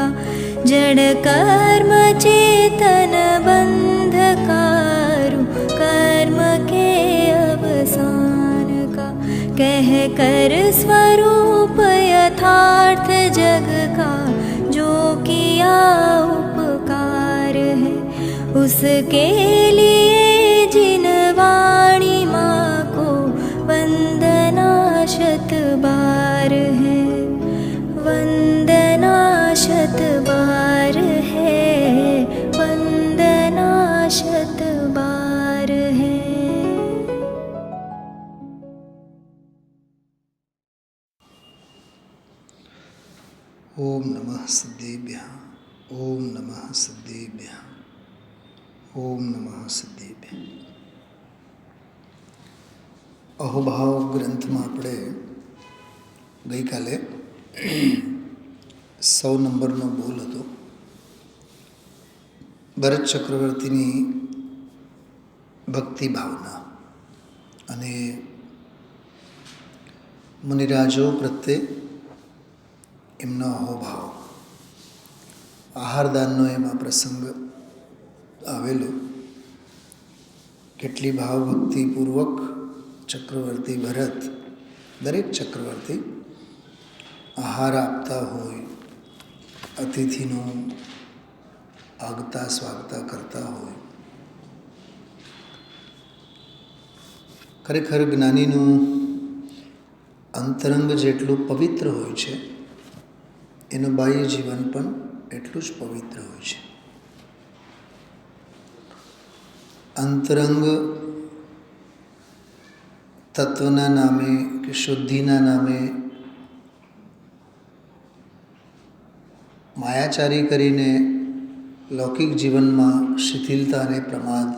का जड़ कर्म चेतन बंधकारु कर्म के अवसान का कह कर स्वरूप यथार्थ जग का जो किया उपकार है उसके लिए जिन वाणी माँ को वंदना शत बार है वंदना शत बार है वंदना शत बार है। ओम नमः सिद्धेभ्यः ओम नमः सिद्धेभ्यः ओम नमः सिद्धेभ्यः। अहोभाव ग्रंथમાં આપણે ગઈકાલે 100 નંબરનો બોલ હતો ભરત ચક્રવર્તીની ભક્તિ ભાવના અને મુનિરાજો પ્રત્યે એમનો અહોભાવ આહારદાનનો એમાં પ્રસંગ આવેલો કેટલી ભાવભક્તિપૂર્વક ચક્રવર્તી ભરત દરેક ચક્રવર્તી આહાર આપતા હોય અતિથિનું આગતા સ્વાગતા કરતા હોય ખરેખર જ્ઞાનીનું અંતરંગ જેટલું પવિત્ર હોય છે એનું બાહ્ય જીવન પણ એટલું જ પવિત્ર હોય છે. અંતરંગ તત્વના નામે કે શુદ્ધિના નામે માયાચારી કરીને લૌકિક જીવનમાં શિથિલતા અને પ્રમાદ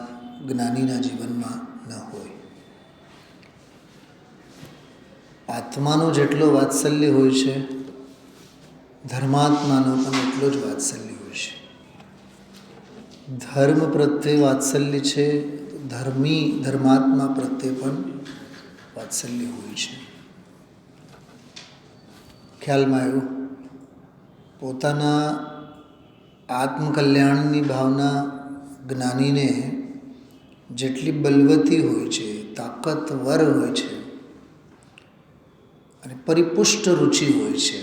જ્ઞાનીના જીવનમાં ન હોય. આત્માનો જેટલો વાત્સલ્ય હોય છે ધર્માત્માનો પણ એટલો જ વાત્સલ્ય હોય છે. ધર્મ પ્રત્યે વાત્સલ્ય છે ધર્માત્મા પ્રત્યે પણ વાત્સલ્ય હોય છે. ખ્યાલમાં આવ્યું પોતાના આત્મકલ્યાણની ભાવના જ્ઞાનીને જેટલી બલવતી હોય છે તાકતવર હોય છે અને પરિપુષ્ટ રુચિ હોય છે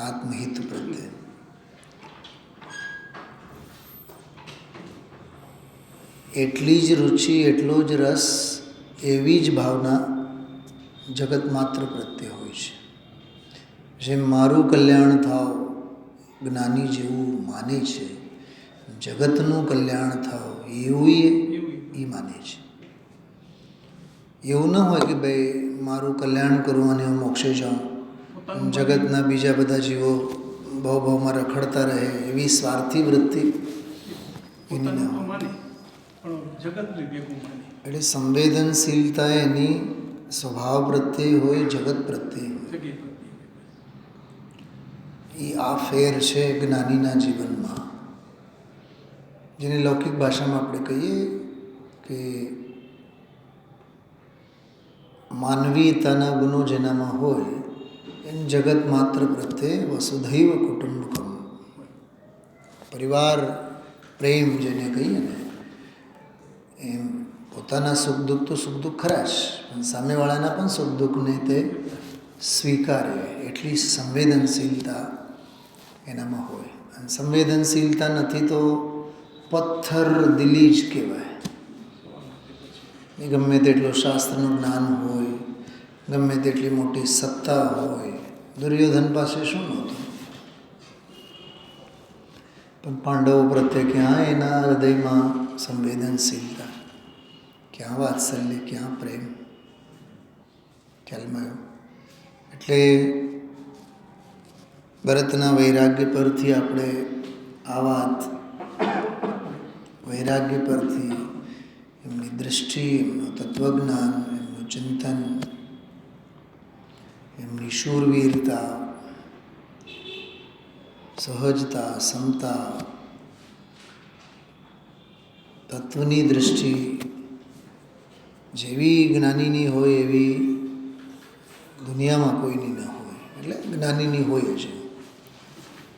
આત્મહિત પ્રત્યે એટલી જ રુચિ એટલો જ રસ એવી જ ભાવના જગત માત્ર પ્રત્યે હોય છે. જેમ મારું કલ્યાણ થાવ જ્ઞાની જેવું માને છે જગતનું કલ્યાણ થાવ એવું એ માને છે. એવું ન હોય કે ભાઈ મારું કલ્યાણ કરવું અને હું મોક્ષે જાઉં જગતના બીજા બધા જીવો ભાવમાં રખડતા રહે એવી સ્વાર્થી વૃત્તિ એની ના હોય. એટલે સંવેદનશીલતા એની સ્વભાવ પ્રત્યે હોય જગત પ્રત્યે હોય. એ આ ફેર છે જ્ઞાનીના જીવનમાં જેને લૌકિક ભાષામાં આપણે કહીએ કે માનવીયતાના ગુણો જેનામાં હોય એમ જગત માત્ર પ્રત્યે વસુધૈવ કુટુંબકમ પરિવાર પ્રેમ જેને કહીએ ને એમ પોતાના સુખ દુઃખ તો સુખ દુઃખ ખરા જ પણ સામેવાળાના પણ સુખ દુઃખને તે સ્વીકારે એટલી સંવેદનશીલતા એનામાં હોય. અને સંવેદનશીલતા નથી તો પથ્થર દિલી જ કહેવાય. ગમે તેટલું શાસ્ત્રનું જ્ઞાન હોય ગમે તેટલી મોટી સત્તા હોય દુર્યોધન પાસે શું નહોતું પણ પાંડવો પ્રત્યે ક્યાં એના હૃદયમાં સંવેદનશીલતા ક્યાં વાત્સલ્ય ક્યાં પ્રેમ ખ્યાલમાં આવ્યો. એટલે ભરતના વૈરાગ્ય પરથી આપણે આ વાત વૈરાગ્ય પરથી એમની દૃષ્ટિ એમનું તત્વજ્ઞાન એમનું ચિંતન એમની શૂરવીરતા સહજતા સમતા તત્વની દૃષ્ટિ જેવી જ્ઞાનીની હોય એવી દુનિયામાં કોઈની ન હોય. એટલે જ્ઞાનીની હોય છે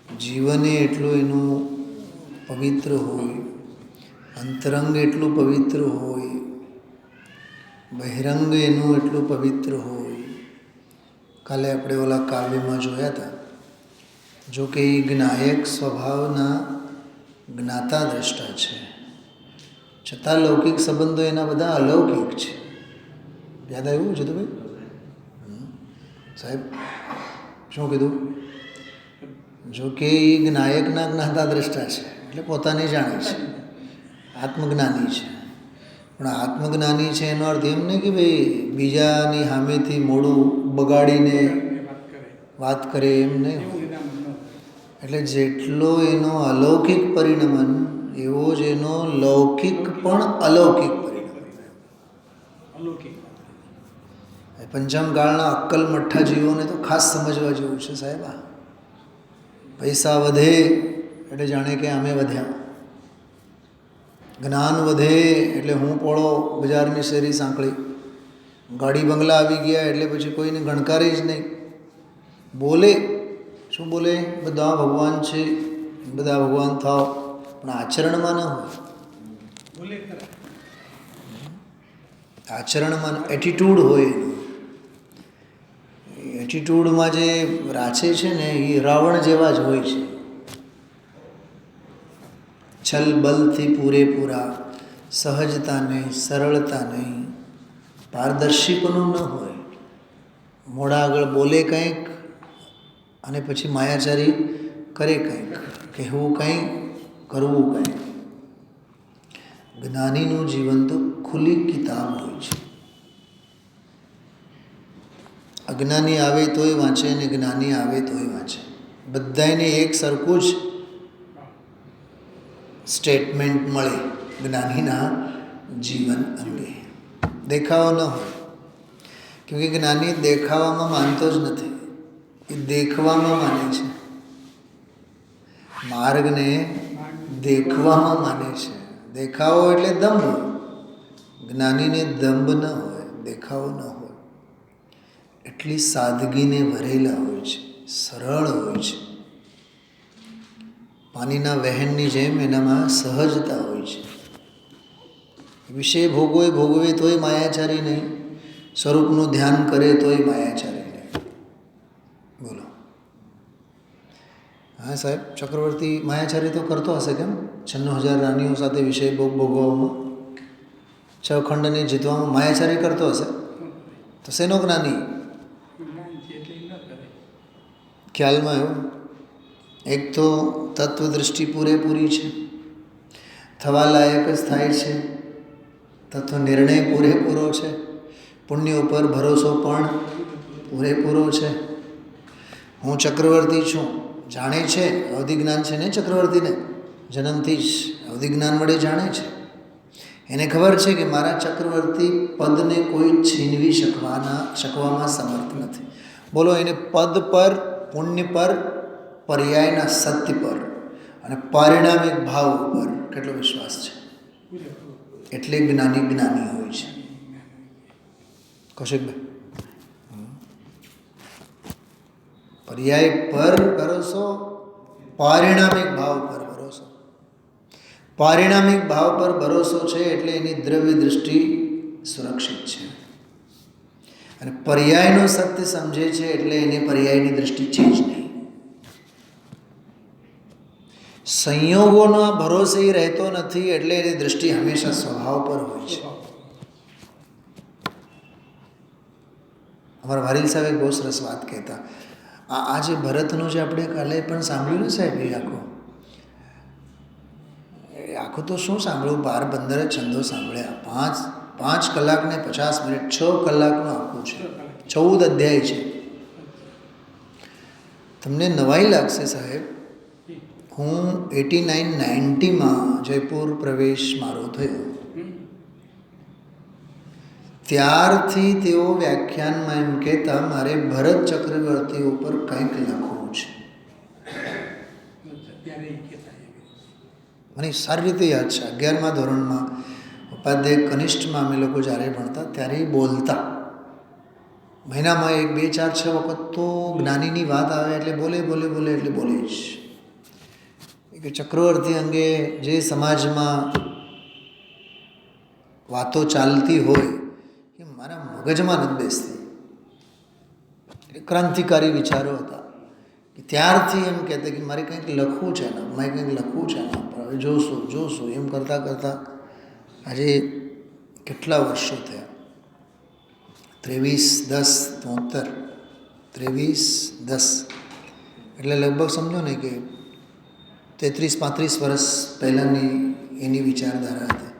જીવને એટલું એનું પવિત્ર હોય, અંતરંગ એટલું પવિત્ર હોય, બહિરંગ એનું એટલું પવિત્ર હોય. કાલે આપણે ઓલા કાવ્યમાં જોયા હતા, જો કે એ જ્ઞાયક સ્વભાવના જ્ઞાતા દ્રષ્ટા છે, છતાં લૌકિક સંબંધો એના બધા અલૌકિક છે. યાદ આવ્યું છે તો ભાઈ સાહેબ શું કીધું? જો કે એ જ્ઞાયકના જ્ઞાતા દ્રષ્ટા છે એટલે પોતાને જાણે છે, આત્મજ્ઞાની છે. પણ આત્મજ્ઞાની છે એનો અર્થ એમ નહીં કે ભાઈ બીજાની સામેથી મોડું બગાડીને વાત કરે, એમ નહીં. એટલે જેટલો એનો અલૌકિક પરિણમન એવો જ એનો લૌકિક પણ અલૌકિક પરિણમન. પંચમ કાળના અક્કલ મઠ્ઠા જીવોને તો ખાસ સમજવા જેવું છે સાહેબ. પૈસા વધે એટલે જાણે કે અમે વધ્યા, જ્ઞાન વધે એટલે હું પોળો બજારની શેરી સાંકળી, ગાડી બંગલા આવી ગયા એટલે પછી કોઈને ગણકારે જ નહીં. બોલે શું બોલે? બધા ભગવાન છે, બધા ભગવાન થાવ, પણ આચરણમાં ન હોય. આચરણમાં એટીટ્યૂડ હોય. એટીટ્યૂડમાં જે રાચે છે ને એ રાવણ જેવા જ હોય છે. છલ બલથી પૂરેપૂરા, સહજતા નહીં, સરળતા નહીં, પારદર્શીપણું ન હોય. મોડા આગળ બોલે કંઈક અને પછી માયાચારી કરે કંઈક, કહેવું કંઈક, કરવું કંઈક. જ્ઞાનીનું જીવન તો ખુલ્લી કિતાબ હોય છે. અજ્ઞાની આવે તોય વાંચે અને જ્ઞાની આવે તોય વાંચે. બધાને એક સરખું જ સ્ટેટમેન્ટ મળે જ્ઞાનીના જીવન અંગે. દેખાવો ન હોય, કેમકે જ્ઞાની દેખાવામાં માનતો જ નથી, એ દેખવામાં માને છે. માર્ગને દેખવામાં માને છે. દેખાવો એટલે દંભ. જ્ઞાનીને દંભ ન હોય, દેખાવો ન હોય. એટલી સાદગીને ભરેલા હોય છે, સરળ હોય છે. પાણીના વહેણની જેમ એનામાં સહજતા હોય છે. વિષય ભોગવે તોય માયાચારી નહીં, સ્વરૂપનું ધ્યાન કરે તોય માયાચારી નહીં. બોલો. હા સાહેબ, ચક્રવર્તી માયાચારી તો કરતો હશે કેમ? 96,000 રાણીઓ સાથે વિષય ભોગવવામાં, 6 ખંડને જીતવામાં માયાચારી કરતો હશે તો શેનો જ્ઞાની? ખ્યાલમાં એવું એક તો તત્વદૃષ્ટિ પૂરેપૂરી છે, થવા લાયક જ થાય છે, તત્વ નિર્ણય પૂરેપૂરો છે, પુણ્ય ઉપર ભરોસો પણ પૂરેપૂરો છે. હું ચક્રવર્તી છું જાણે છે, અવધિ જ્ઞાન છે ને ચક્રવર્તીને, જન્મથી જ અવધિ જ્ઞાન વડે જાણે છે. એને ખબર છે કે મારા ચક્રવર્તી પદને કોઈ છીનવી શકવામાં સમર્થ નથી. બોલો, એને પદ પર, પુણ્ય પર, પર્યાયના સત્ય પર અને પારિણામિક ભાવ ઉપર કેટલો વિશ્વાસ છે. એટલે જ્ઞાની હોય છે. કૌશિકભાઈ, પર્યાય પર ભરોસો, પારિણામિક ભાવ પર ભરોસો. પારિણામિક ભાવ પર ભરોસો છે એટલે એની દ્રવ્ય દૃષ્ટિ સુરક્ષિત છે, અને પર્યાયનું સત્ય સમજે છે એટલે એને પર્યાયની દૃષ્ટિ છે જ નહીં. સંયોગોનો ભરોસે રહેતો નથી એટલે એની દૃષ્ટિ હંમેશા સ્વભાવ પર હોય છે. અમારા વારીલ સાહેબ બહુ સરસ વાત કહેતા. આ જે ભરતનું જે આપણે કાલે પણ સાંભળ્યું ને સાહેબ, એ આખું તો શું સાંભળ્યું, 12-15 છંદો સાંભળ્યા. 5 કલાક ને 50 મિનિટ, 6 કલાકનું આખું છે, 14 અધ્યાય છે. તમને નવાઈ લાગશે સાહેબ. હું 89-90માં જયપુર પ્રવેશ મારો થયો, ત્યારથી તેઓ વ્યાખ્યાનમાં એમ કહેતા મારે ભરત ચક્રવર્તી ઉપર કંઈક લખવું છે. મને સારી રીતે યાદ છે, 11મા ધોરણમાં ઉપાધ્યાય કનિષ્ઠમાં અમે લોકો જ્યારે ભણતા ત્યારે બોલતા. મહિનામાં 1, 2, 4, 6 વખત તો જ્ઞાનીની વાત આવે એટલે બોલે એટલે બોલે જ. કે ચક્રવર્તી અંગે જે સમાજમાં વાતો ચાલતી હોય એ મારા મગજમાં નથી બેસતી. ક્રાંતિકારી વિચારો હતા કે ત્યારથી એમ કહેતા કે મારે કંઈક લખવું છે ને, મારે કંઈક લખવું છે ને, હવે જોશું એમ કરતાં કરતાં આજે કેટલા વર્ષો થયા, 23/10/73, 23/10 એટલે લગભગ સમજો ને કે 33-35 વર્ષ પહેલાંની એની વિચારધારા હતી.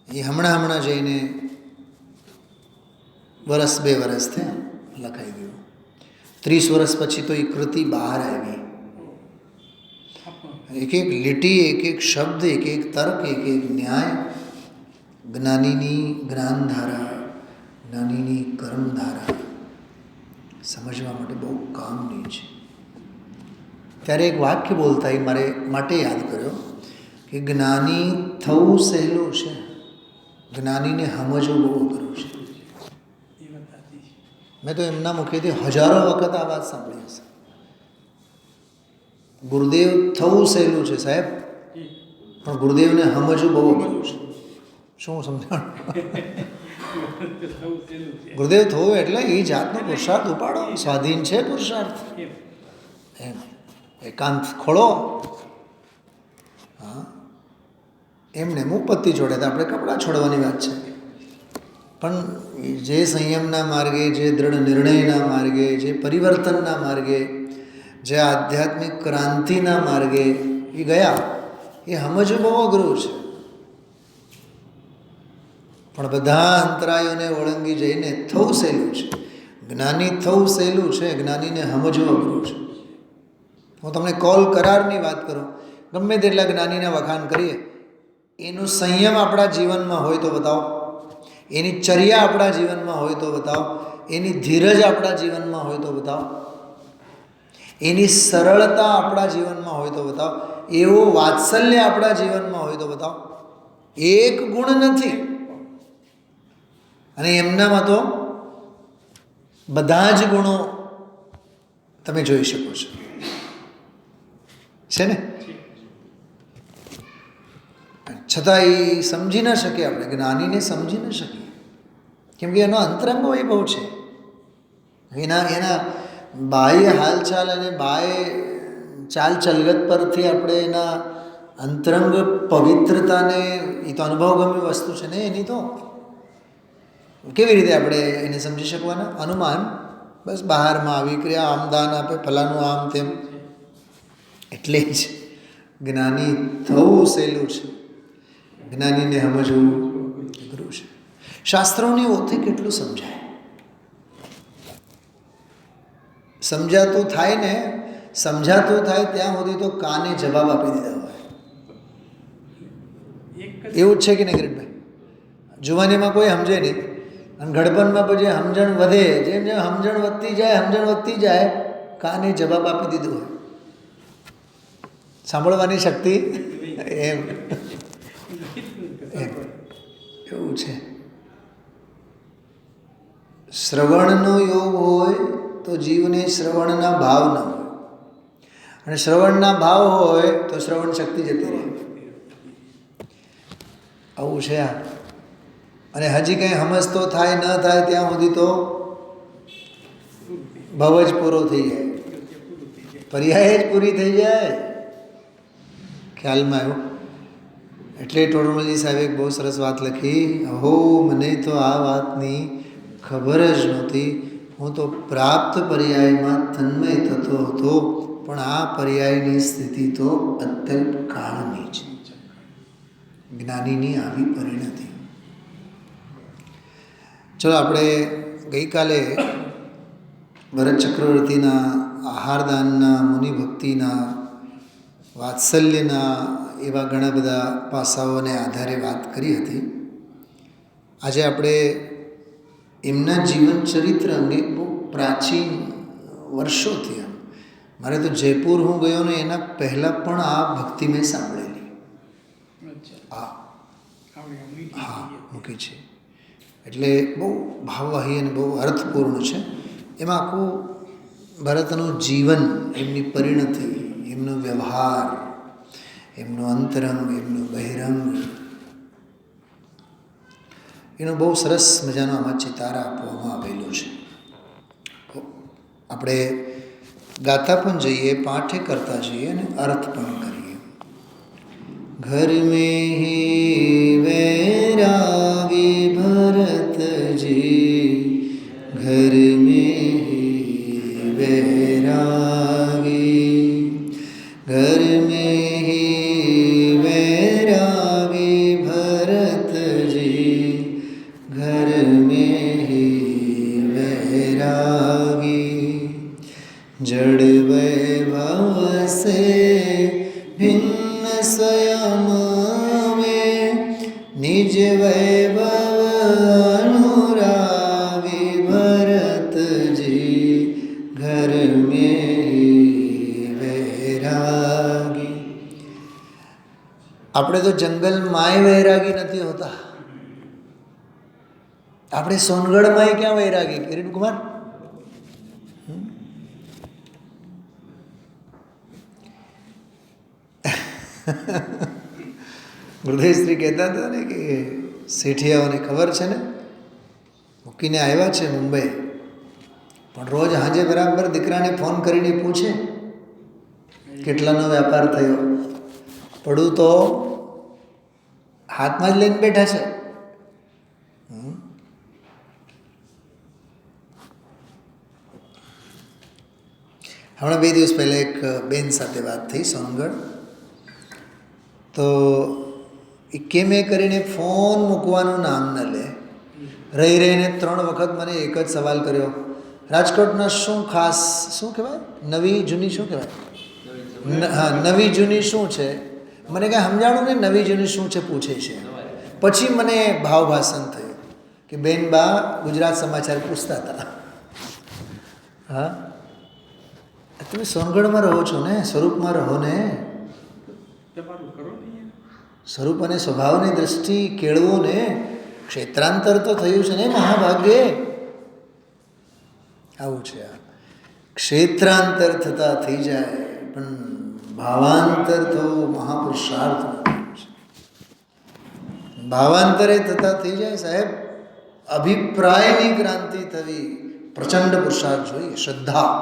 એ હમણાં જઈને 1-2 વર્ષ થયા લખાઈ ગયું. 30 વર્ષ પછી તો એ કૃતિ બહાર આવી. એક એક લીટી, એક એક શબ્દ, એક એક તર્ક, એક એક ન્યાય જ્ઞાનીની જ્ઞાનધારા, જ્ઞાનીની કર્મધારા સમજવા માટે બહુ કામની છે. ત્યારે એક વાક્ય બોલતા એ મારે માટે યાદ કર્યો કે જ્ઞાની થવું સહેલું છે, જ્ઞાનીને સમજવું બહુ અઘરું છે. મેં તો એમના મુખેથી હજારો વખત આ વાત સાંભળી હશે. ગુરુદેવ થવું સહેલું છે સાહેબ, પણ ગુરુદેવને સમજવું બહુ અઘરું છે. શું સમજાણ? ગુરુદેવ થવું એટલે એ જાતનો પુરુષાર્થ ઉપાડો, સ્વાધીન છે પુરુષાર્થ. એમ એકાંત ખોળો. હા, એમને મુપત્તિ છોડે તો આપણે કપડાં છોડવાની વાત છે. પણ જે સંયમના માર્ગે, જે દૃઢ નિર્ણયના માર્ગે, જે પરિવર્તનના માર્ગે, જે આધ્યાત્મિક ક્રાંતિના માર્ગે એ ગયા, એ સમજવું બહુ અઘરું છે. પણ બધા અંતરાયોને ઓળંગી જઈને થવું સહેલું છે. જ્ઞાની થવું સહેલું છે, જ્ઞાનીને સમજવું અઘરું છે. હું તમને કોલ કરારની વાત કરું, ગમે તેટલા જ્ઞાનીના વખાણ કરીએ, એનું સંયમ આપણા જીવનમાં હોય તો બતાવો, એની ચર્યા આપણા જીવનમાં હોય તો બતાવો, એની ધીરજ આપણા જીવનમાં હોય તો બતાવો, એની સરળતા આપણા જીવનમાં હોય તો બતાવો, એવો વાત્સલ્ય આપણા જીવનમાં હોય તો બતાવો. એક ગુણ નથી, અને એમનામાં તો બધા જ ગુણો તમે જોઈ શકો છો. છે ને? છતાં એ સમજી ન શકે, આપણે જ્ઞાનીને સમજી ન શકીએ, કેમ કે એનો અંતરંગ વૈભવ છે. એના બાહ્ય હાલચાલ અને બાહ્ય ચાલ ચલગત પરથી આપણે એના અંતરંગ પવિત્રતાને, એ તો અનુભવગમ્ય વસ્તુ છે ને, એની તો કેવી રીતે આપણે એને સમજી શકવાના? અનુમાન, બસ બહારમાં આવી ક્રિયા, આમ દાન આપે, ફલાનું આમ તેમ. એટલે જ જ્ઞાની થવું સહેલું છે, જ્ઞાનીને સમજવું અઘરું છે. શાસ્ત્રોની ઓથી કેટલું સમજાય, સમજાતું થાય ને, સમજાતું થાય ત્યાં સુધી તો કાને જવાબ આપી દીધા હોય. એવું જ છે કે નહીં કિરીટભાઈ? જુવાનીમાં કોઈ સમજે નહીં, અને ઘડપણમાં પછી સમજણ વધે, જેમ જેમ સમજણ વધતી જાય કાને જવાબ આપી દીધું હોય. સાંભળવાની શક્તિ એમ એવું છે. શ્રવણનો યોગ હોય તો જીવને શ્રવણના ભાવ ન હોય, અને શ્રવણના ભાવ હોય તો શ્રવણ શક્તિ જતી રહે. આવું છે આ. અને હજી કંઈ સમજતો થાય ન થાય ત્યાં સુધી તો ભાવ જ પૂરો થઈ જાય, પર્યાય જ પૂરી થઈ જાય. ખ્યાલમાં આવ્યું? એટલે ટોડરમલજી સાહેબે એક બહુ સરસ વાત લખી, અહો મને તો આ વાતની ખબર જ નહોતી, હું તો પ્રાપ્ત પર્યાયમાં તન્મય થતો હતો, પણ આ પર્યાયની સ્થિતિ તો અત્યંત કાળની છે. જ્ઞાનીની આવી પરિણતિ. ચલો, આપણે ગઈકાલે ભરત ચક્રવર્તીના આહારદાનના, મુનિભક્તિના, વાત્સલ્યના એવા ઘણા બધા પાસાઓને આધારે વાત કરી હતી. આજે આપણે એમના જીવન ચરિત્ર અંગે બહુ પ્રાચીન વર્ષોથી, મારે તો જયપુર હું ગયો ને એના પહેલાં પણ આ ભક્તિ મેં સાંભળેલી. હા, મૂકી છે. એટલે બહુ ભાવવાહી અને બહુ અર્થપૂર્ણ છે. એમાં આખું ભરતનું જીવન, એમની પરિણતિ, એમનો વ્યવહાર, એમનું અંતરંગ, એમનું બહિરંગ, એનો બહુ સરસ મજાનો આમાં ચિતાર આપવામાં આવેલો છે. આપણે ગાતા પણ જઈએ, પાઠે કરતા જઈએ અને અર્થ પણ કરીએ. ઘર મેં હી વૈરાગી ભરતજી, ઘર મેં હી વૈરાગી, ઘર મેં હી વૈરાગી ભરતજી, घर में ही वैरागी, जड़ वैभव से भिन्न स्वयं में, निज वैभव अनुरागी भरत जी, घर में ही वैरागी. આપણે તો જંગલમાંય વૈરાગી નથી હોતા. આપણે સોનગઢમાં ક્યાં વૈરાગી? કિરીટ કુમાર, ગુરુદેવશ્રી કહેતા હતા ને કે શેઠિયાઓને ખબર છે ને, મૂકીને આવ્યા છે મુંબઈ, પણ રોજ સાંજે બરાબર દીકરાને ફોન કરીને પૂછે કેટલાનો વેપાર થયો. પડું તો હાથમાં જ લઈને બેઠા છે. હમણાં 2 દિવસ પહેલાં એક બેન સાથે વાત થઈ સોનગઢ. તો એ કેમે કરીને ફોન મૂકવાનું નામ ન લે, રહીને 3 વખત મને એક જ સવાલ કર્યો, રાજકોટના શું ખાસ, શું કહેવાય, નવી જૂની શું કહેવાય, હા નવી જૂની શું છે? મને કાંઈ સમજાણું નહીં, નવી જૂની શું છે પૂછે છે. પછી મને ભાવભાષણ થયું કે બેન બા ગુજરાત સમાચાર પૂછતા હતા. હા, તમે સોનગઢમાં રહો છો ને, સ્વરૂપમાં રહો ને, સ્વરૂપ અને સ્વભાવની દ્રષ્ટિ કેળવો ને. ક્ષેત્રાંતર તો થયું છે ને મહાભાગ્યે. આવું છે આ ક્ષેત્રાંતર થતા થઈ જાય, પણ ભાવાંતર તો મહાપુરુષાર્થ છે. ભાવાંતરે થતા થઈ જાય સાહેબ. અભિપ્રાયની ક્રાંતિ થવી પ્રચંડ પુરુષાર્થ જોઈએ, શ્રદ્ધા.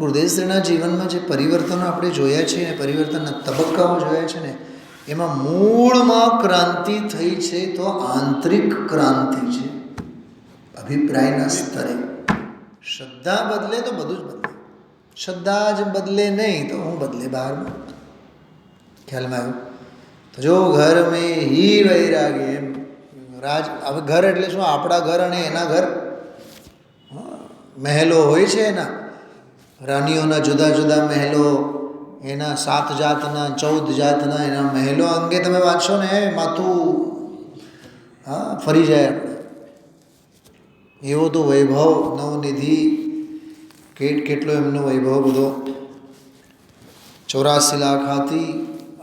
ગુરુદેવશ્રીના જીવનમાં જે પરિવર્તનો આપણે જોયા છે અને પરિવર્તનના તબક્કાઓ જોયા છે ને, એમાં મૂળમાં ક્રાંતિ થઈ છે તો આંતરિક ક્રાંતિ છે, અભિપ્રાયના સ્તરે. શ્રદ્ધા બદલે તો બધું જ બદલે. શ્રદ્ધા જ બદલે નહીં તો હું બદલે બહારમાં. ખ્યાલમાં આવ્યું? તો જો ઘર મેં હી વૈરાગી, એમ રાજ. હવે ઘર એટલે શું? આપણા ઘર અને એના ઘર. મહેલો હોય છે એના, રાણીઓના જુદા જુદા મહેલો, એના 7 જાતના 14 જાતના એના મહેલો અંગે તમે વાંચશો ને માથું ફરી જાય આપણે. એવો તો વૈભવ, નવનિધિ, કેટલો એમનો વૈભવ બધો. 84 લાખ હાથી,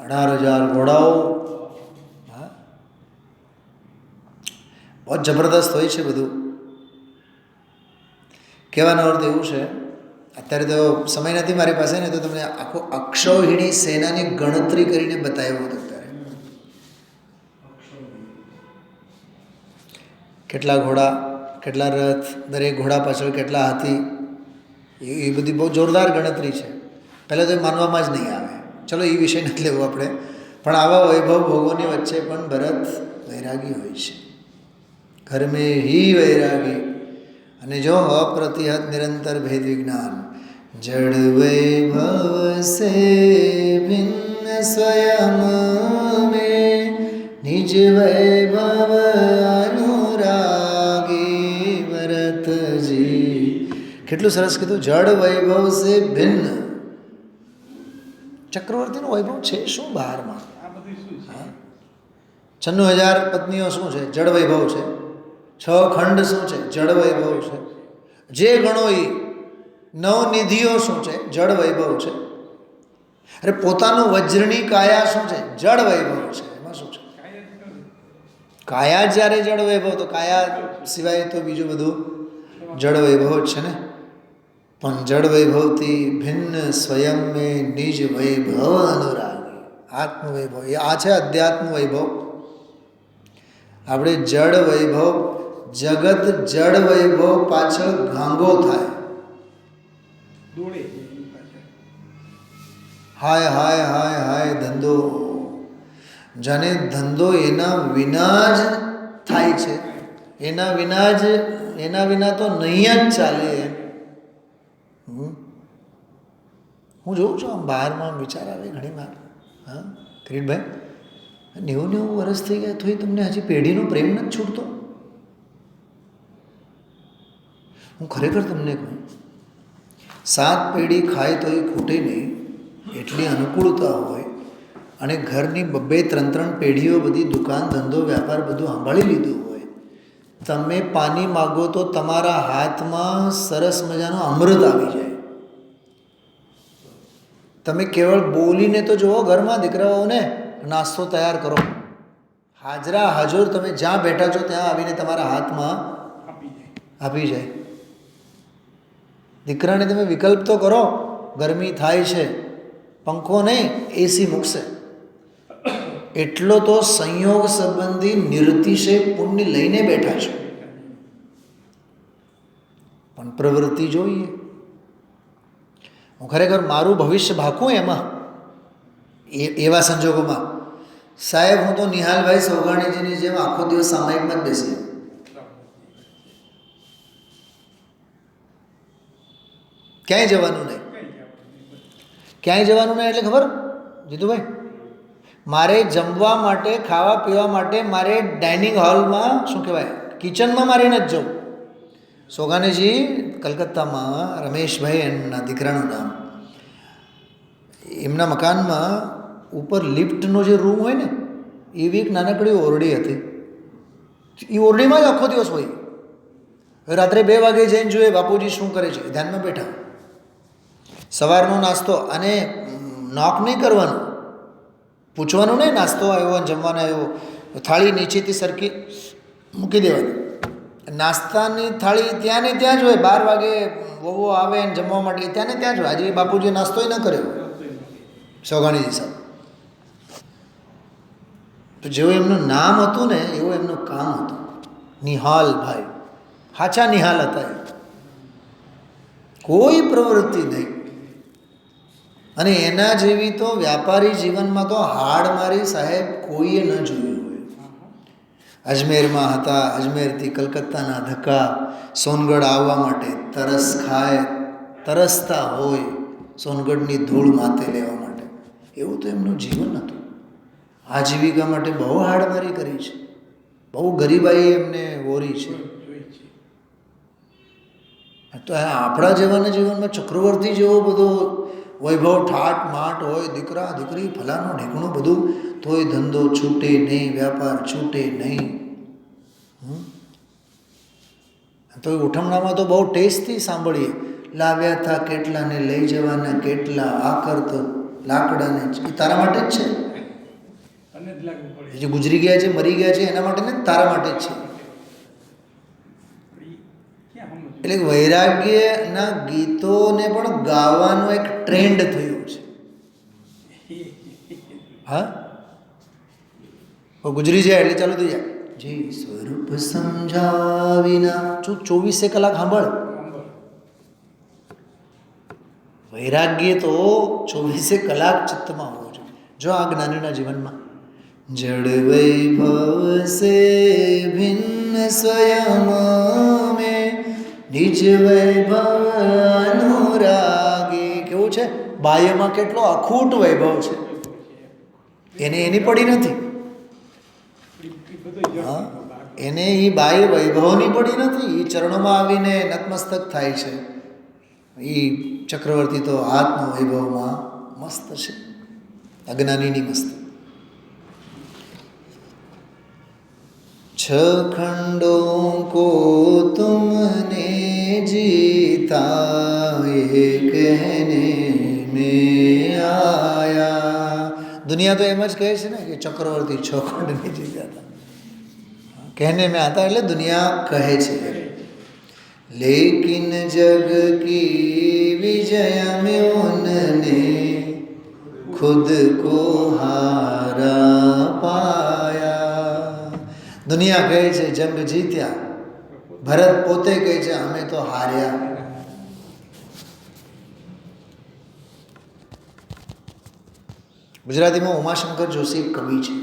18,000 ઘોડાઓ. હા, બહુ જબરદસ્ત હોય છે બધું. કહેવાનો અર્થ એવું છે, અત્યારે તો સમય નથી મારી પાસે ને, તો તમને આખો અક્ષૌહિણી સેનાની ગણતરી કરીને બતાવ્યો હતો. અત્યારે કેટલા ઘોડા, કેટલા રથ, દરેક ઘોડા પાછળ કેટલા હાથી, એ બધી બહુ જોરદાર ગણતરી છે. પહેલાં તો એ માનવામાં જ નહીં આવે. ચલો એ વિષય નથી લેવો આપણે, પણ આવા વૈભવ ભોગોની વચ્ચે પણ ભરત વૈરાગી હોય છે. ઘર મેં હી વૈરાગી. અને જો અપ્રતિહત નિરંતર ભેદ વિજ્ઞાન, જડ વૈભવ સે ભિન્ન સ્વયં में, निज वैभव अनुरागी भरतजी. કેટલું સરસ કીધું, જડ વૈભવ સે ભિન્ન. ચક્રવર્તીનો વૈભવ છે શું બહારમાં? 96,000 પત્નીઓ શું છે? જડ વૈભવ છે. 6 ખંડ શું છે? જડ વૈભવ છે. જે ગણો એ નવનિધિઓ શું છે? જડ વૈભવ છે. અરે પોતાનું વજ્રની કાયા શું છે? જડ વૈભવ છે. એમાં શું છે? કાયા જ્યારે જડ વૈભવ, તો કાયા સિવાય તો બીજું બધું જડ વૈભવ જ છે ને. પણ જડ વૈભવથી ભિન્ન સ્વયં મેં નિજ વૈભવ અનુરાગી. આત્મવૈભવ એ આ છે અધ્યાત્મ વૈભવ. આપણે જડ વૈભવ, જગત જડ વૈભવ પાછળ ગાંગો થાય. હાય હાય હાય હાય ધંધો, જાણે ધંધો એના વિના જ થાય છે, એના વિના તો નહીં જ ચાલે એમ. હું જોઉં છું આમ બહારમાં વિચાર આવે ઘણી વાર. હા કિરીટભાઈ, 90 વર્ષ થઈ ગયા તોય તમને હજી પેઢીનો પ્રેમ નથી છૂટતો. હું ખરેખર તમને કહું, 7 પેઢી ખાય તો એ ખૂટે નહીં એટલી અનુકૂળતા હોય, અને ઘરની 2-3 પેઢીઓ બધી દુકાન ધંધો વ્યાપાર બધું સંભાળી લીધું હોય, તમે પાણી માગો તો તમારા હાથમાં સરસ મજાનો અમૃત આવી જાય. તમે કેવળ બોલીને તો જુઓ, ઘરમાં દીકરાઓને નાસ્તો તૈયાર કરો, હાજરા હાજર તમે જ્યાં બેઠા છો ત્યાં આવીને તમારા હાથમાં આપી જાય. દીકરાને તમે વિકલ્પ તો કરો, ગરમી થાય છે, પંખો નહીં એસી મૂકશે. એટલો તો સંયોગ સંબંધી નિરતિશય પુણ્ય લઈને બેઠા છો, પણ પ્રવૃત્તિ જોઈએ. હું ખરેખર મારું ભવિષ્ય ભાકું એમાં, એવા સંજોગોમાં સાહેબ હું તો નિહાલભાઈ સોગાણીજીની જેમ આખો દિવસ સામાયિકમાં જ બેસી, ક્યાંય જવાનું નહીં. ક્યાંય જવાનું નહીં એટલે ખબર જીતુભાઈ, મારે જમવા માટે, ખાવા પીવા માટે મારે ડાઇનિંગ હોલમાં, શું કહેવાય, કિચનમાં મારે નથી જવું. સોગાણીજી કલકત્તામાં, રમેશભાઈ એમના દીકરાનું નામ, એમના મકાનમાં ઉપર લિફ્ટનો જે રૂમ હોય ને, એવી એક નાનકડી ઓરડી હતી. એ ઓરડીમાં જ આખો દિવસ હોય. રાત્રે 2 વાગે જઈને જોઈએ બાપુજી શું કરે છે, ધ્યાનમાં બેઠા. સવારનો નાસ્તો, અને નોક નહીં કરવાનું, પૂછવાનું નહીં નાસ્તો આવ્યો જમવાનો આવ્યો, થાળી નીચેથી સરખી મૂકી દેવાની. નાસ્તાની થાળી ત્યાં ને ત્યાં જ હોય. 12 વાગે વહુઓ આવે ને જમવા માટે, ત્યાં ને ત્યાં જ હોય. આજે બાપુજી નાસ્તોય ન કર્યો સોગાણીજી સાહેબ. તો જેવું એમનું નામ હતું ને એવું એમનું કામ હતું. નિહાલભાઈ, હાચા નિહાલ હતા. કોઈ પ્રવૃત્તિ નહીં. અને એના જેવી તો વ્યાપારી જીવનમાં તો હાડ મારી સાહેબ કોઈએ ન જોયું હોય. અજમેરમાં હતા, અજમેરથી કલકત્તાના ધક્કા, સોનગઢ આવવા માટે તરસ ખાય, તરસતા હોય સોનગઢની ધૂળ માથે લેવા માટે. એવું તો એમનું જીવન હતું. આજીવિકા માટે બહુ હાડમારી કરી છે, બહુ ગરીબાઈ એમને વોરી છે. તો આપણા જેવાના જીવનમાં ચક્રવર્તી જેવો બધો વૈભવ ઠાટ માટ હોય, દીકરા દીકરી ફલાનું ઢીકણું બધું, તોય ધંધો છૂટે નહીં, વ્યાપાર છૂટે નહીં. તો ઉઠમણામાં તો બહુ ટેસ્ટથી સાંભળીએ, લાવ્યા હતા કેટલા ને લઈ જવાના કેટલા, આકર તો લાકડાને, એ તારા માટે જ છે. જે ગુજરી ગયા છે, મરી ગયા છે, એના માટે ને તારા માટે જ છે. એટલે વૈરાગ્યના ગીતોને પણ ગાવાનો એક ટ્રેન્ડ થયો છે. હા, ગુજરી જાય એટલે ચાલુ થઈ જાય, જે સ્વરૂપ સમજાવીના 24 કલાક સાંભળ. વૈરાગ્ય તો 24 કલાક ચિત્તમાં હોવું જોઈએ. જો આ જ્ઞાનીના જીવનમાં જડ વૈભવ સે ભિન્ન સ્વયં મેં નિજ વૈભવ અનુરાગી. કેવું છે, બાહ્યમાં કેટલો અખૂટ વૈભવ છે, એને એની પડી નથી. હા, એને એ બાહ્ય વૈભવની પડી નથી. એ ચરણોમાં આવીને નતમસ્તક થાય છે. એ ચક્રવર્તી તો આત્મ વૈભવમાં મસ્ત છે, અજ્ઞાનીની મસ્ત. 6 खंडों को तुमने जीता ये कहने में आया. દુનિયા તો એમ જ કહે છે ને કે ચક્રવર્તી 6 ખંડ નહીં જીત્યા હતા. કહેને મેં આતા એટલે દુનિયા કહે છે. લેકિન જગ કી खुद को हारा पाया. દુનિયા કહે છે જંગ જીત્યા, ભરત પોતે કહે છે અમે તો હાર્યા. ગુજરાતીમાં ઉમાશંકર જોશી એક કવિ છે,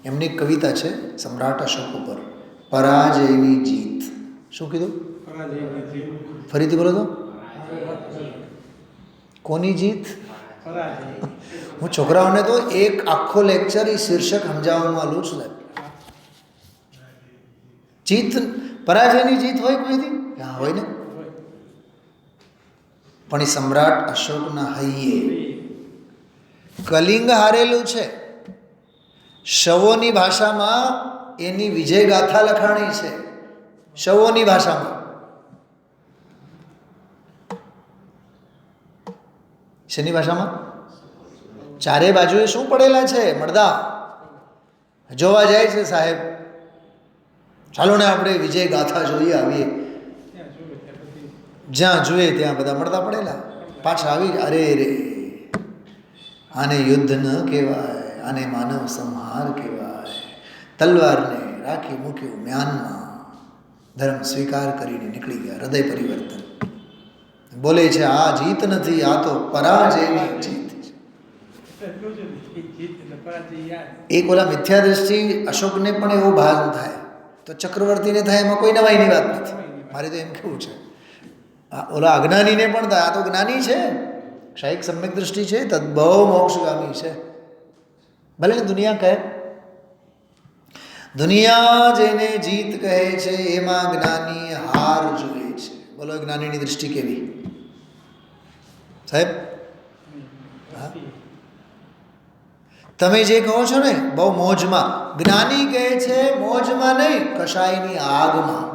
એમની એક કવિતા છે સમ્રાટ અશોક ઉપર, પરાજયની જીત. શું કીધું? ફરીથી બોલો તો. કોની જીત? હું છોકરાઓને તો એક આખો લેક્ચર એ શીર્ષક સમજાવવામાં આલું છું. જીત, પરાજયની જીત હોય કોઈથી? હા હોય ને. પણ એ સમ્રાટ અશોકના હૈયે કલિંગ હારેલું છે. શવોની ભાષામાં એની વિજય ગાથા લખાણી છે. શવોની ભાષામાં. શેની ભાષામાં? ચારે બાજુએ શું પડેલા છે? મળદા જોવા જાય છે સાહેબ. ચાલો ને આપણે વિજય ગાથા જોઈએ આવીએ. જ્યાં જોઈએ ત્યાં બધા મળદા પડેલા. પાછા આવી, અરે રે આને યુદ્ધ ન કહેવાય, આને માનવ સંહાર કહેવાય. તલવારને રાખી મૂક્યું મ્યાનમાં, ધર્મ સ્વીકાર કરીને નીકળી ગયા. હૃદય પરિવર્તન. બોલે છે આ જીત નથી, આ તો પરાજયની જીત છે. એક ઓલા મિથ્યા દ્રષ્ટિ અશોકને પણ એવો ભાન થાય તો ચક્રવર્તીને થાય, એમાં કોઈ નવાઈની વાત નથી. મારે તો એમ કેવું છે, ઓલા અજ્ઞાનીને પણ થાય. આ તો જ્ઞાની છે, ક્ષાયિક સમ્યક દ્રષ્ટિ છે, તદ્ભવ મોક્ષગામી છે. ભલે ને દુનિયા કહે, દુનિયા જેને જીત કહે છે એમાં જ્ઞાની હાર જોઈએ છે. બોલો જ્ઞાનીની દૃષ્ટિ કેવી સાહેબ? હા, તમે જે કહો છો ને બહુ મોજમાં, જ્ઞાની કહે છે મોજમાં નહીં, કશાયની આગમાં.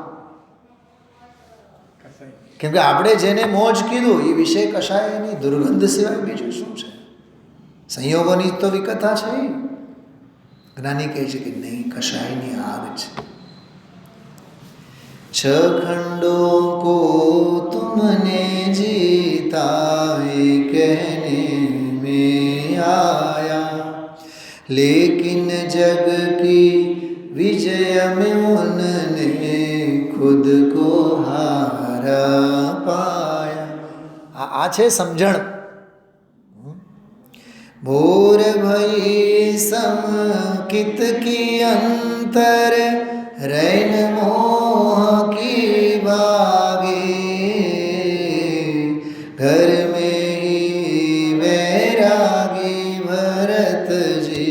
કેમ કે આપણે જેને મોજ કીધું એ વિશે કશાયની દુર્ગંધ સિવાય બીજું શું છે? સંયોગોની તો વિકથા છે. જ્ઞાની કહે છે કે નહીં, કશાયની આગ છે. છ ખંડો કો તુમને જીતા એ કહેને में आया, लेकिन जग की विजय में उनने खुद को हारा पाया. આ છે સમજણ. ભોર ભઈ સમકિત કી અંતર રૈન મોહ કી બાગે, ઘર में ही वैरागी भरतजी,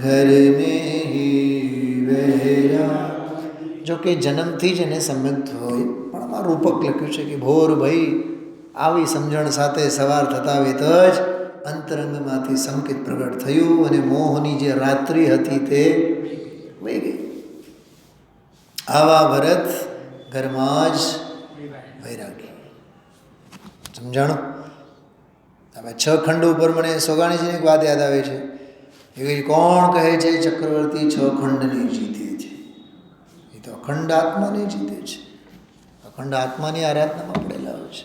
घर में ही वैरागी. જો કે જન્મથી જ એને સમ્યક હોય, પણ આમાં રૂપક લખ્યું છે કે ભોર ભાઈ આવી સમજણ સાથે સવાર થતા વેત જ અંતરંગમાંથી સંકેત પ્રગટ થયું અને મોહની જે રાત્રિ હતી તે વહી ગઈ. આવા ભરત ઘરમાં જ વૈરાગી. સમજાણું? હવે 6 ખંડ ઉપર મને સોગાણીજીની એક વાત યાદ આવે છે. એવી કોણ કહે છે ચક્રવર્તી 6 ખંડને જીતે છે? એ તો અખંડ આત્માને જીતે છે. અખંડ આત્માની આરાધનામાં પડેલા હોય છે.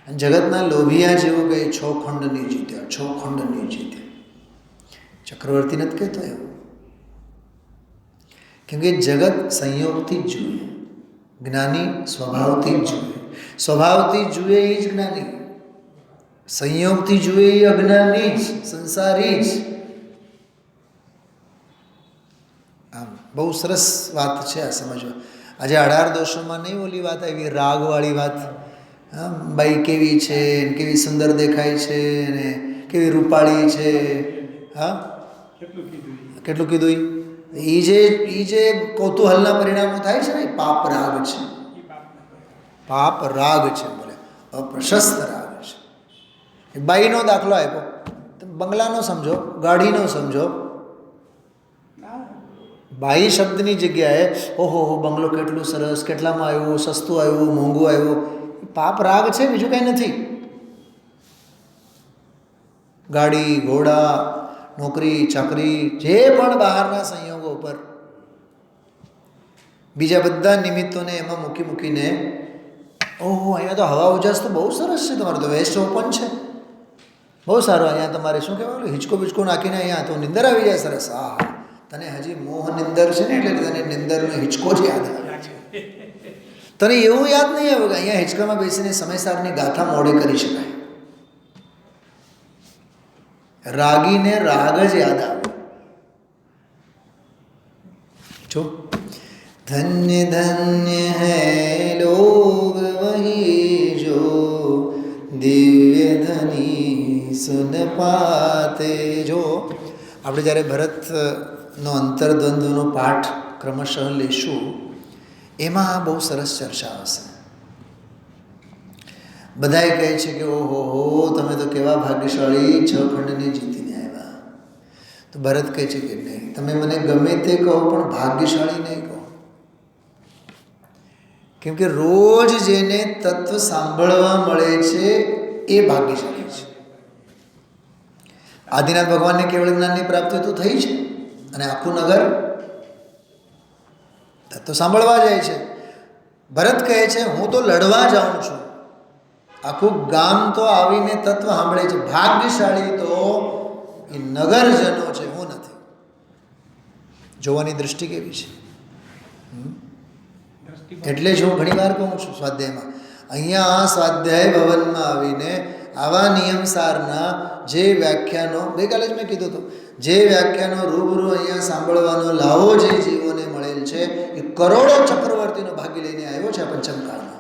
અને જગતના લોભિયા જેવું કહે 6 ખંડ નહીં જીત્યા, 6 ખંડ નહીં જીત્યા. ચક્રવર્તી નથી કહેતો એવું. કેમ કે જગત સંયોગથી જ જુએ, જ્ઞાની સ્વભાવથી જ જુએ. સ્વભાવથી જુએ એ જ જ્ઞાની, સંયોગથી જુએ એ અજ્ઞાની જ, સંસારી જ. આમ બહુ સરસ વાત છે આ સમજવા. આજે 18 દોષોમાં નહીં ઓલી વાત આવી, રાગવાળી વાત. હા, બાઈ કેવી છે, કેવી સુંદર દેખાય છે, અને કેવી રૂપાળી છે. હા, કેટલું કીધું? એ જે કૌતૂહલના પરિણામો થાય છે ને, એ પાપ રાગ છે. પાપ રાગ છે, બોલે અપ્રશસ્ત રાગ છે. એ બાઈનો દાખલો આપ્યો, તમે બંગલાનો સમજો, ગાડીનો સમજો. બાઈ શબ્દની જગ્યાએ ઓહો બંગલો કેટલું સરસ, કેટલામાં આવ્યું, સસ્તું આવ્યું, મોંઘું આવ્યું. પાપ રાગ છે, બીજું કંઈ નથી. ગાડી, ઘોડા, નોકરી, ચાકરી, જે પણ બહારના સંયોગો પર બીજા બધા નિમિત્તોને એમાં મૂકીને ઓહો અહીંયા તો હવા ઉજાસ તો બહુ સરસ છે, તમારું તો વેસ્ટ ઓપન છે, બહુ સારું. અહીંયા તમારે શું કહેવાય, હિંચકો બિચકો નાખીને અહીંયા તો નિંદર આવી જાય. સરસ. હા હા, તને હજી મોહ નિંદર છે ને, એટલે તને નિંદરનો હિંચકો જ યાદ આવે છે. તને એવું યાદ નહીં આવે કે અહીંયા હિંચકામાં બેસીને સમયસારની ગાથા મોડે કરી શકાય. રાગીને રાગ જ યાદ આવે. જો ધન્ય ધન્ય હૈ લોગ વહી જો દિવ્ય ધની સુન પાતે. જો આપણે જ્યારે ભરતનો અંતર્દ્વંદ્વનો પાઠ ક્રમશઃ લેશું, એમાં બહુ સરસ ચર્ચા હશે. બધાએ કહે છે કે ઓહો હો, તમે તો કેવા ભાગ્યશાળી 6 ખંડને જીતીને આવ્યા. તો ભરત કહે છે કે નહીં, તમે મને ગમે તે કહો પણ ભાગ્યશાળી નહીં કહો. કેમ કે રોજ જેને તત્વ સાંભળવા મળે છે એ ભાગ્યશાળી છે. આદિનાથ ભગવાનને કેવળ જ્ઞાનની પ્રાપ્તિ તો થઈ છે, અને આખું નગર તત્વ સાંભળવા જાય છે. ભરત કહે છે હું તો લડવા જાઉં છું, આખું ગામ તો આવીને તત્વ સાંભળે છે. ભાગ્યશાળી તો એ નગરજનો છે, હું નથી. જોવાની દૃષ્ટિ કેવી છે. એટલે જ હું ઘણી વાર કહું છું સ્વાધ્યાયમાં, અહીંયા સ્વાધ્યાય ભવનમાં આવીને આવા નિયમસારના જે વ્યાખ્યાનો, ગઈકાલે જ મેં કીધું હતું, જે વ્યાખ્યાનો રૂબરૂ અહીંયા સાંભળવાનો લાવો જે જીવોને મળેલ છે, એ કરોડો ચક્રવર્તીનો ભાગી લઈને આવ્યો છે આ પંચમકાળમાં.